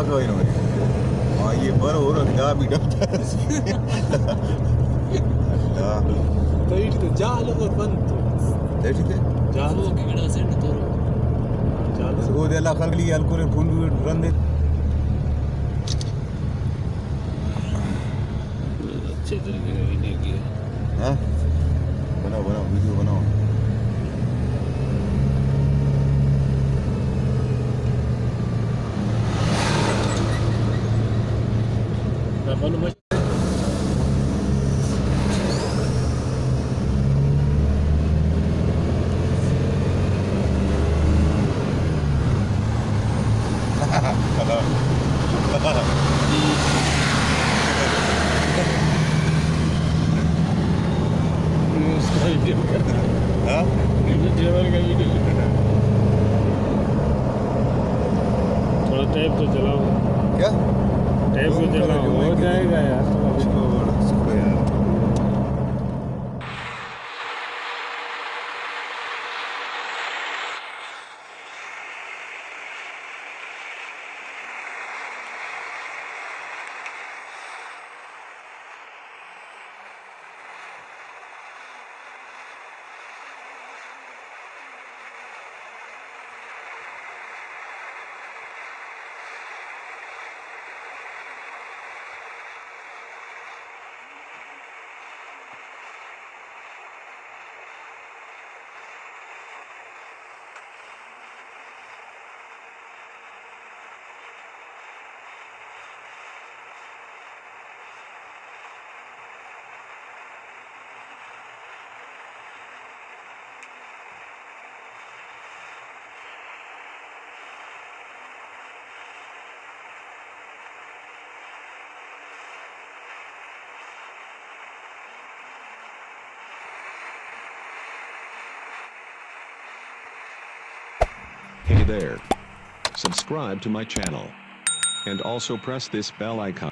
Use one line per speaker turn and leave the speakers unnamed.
kawin mo. ये बर हो रहा है बीटा
तो इट तो जाल और बंद
देखी थे
जाल वो गिड़ा से तो जाल
वो देला खरली अल्कोहल फूल रन दे
अच्छे तरीके से वीडियो किया
हां बनाओ बनाओ वीडियो बनाओ
मैं बोलूं
हाँ
ड्राइवर का वीडियो थोड़ा टैप तो चलाओ
क्या
टैप तो चलाओ हो जाएगा यार
छोड़ो यार
Hey there. Subscribe to my channel. And also press this bell icon.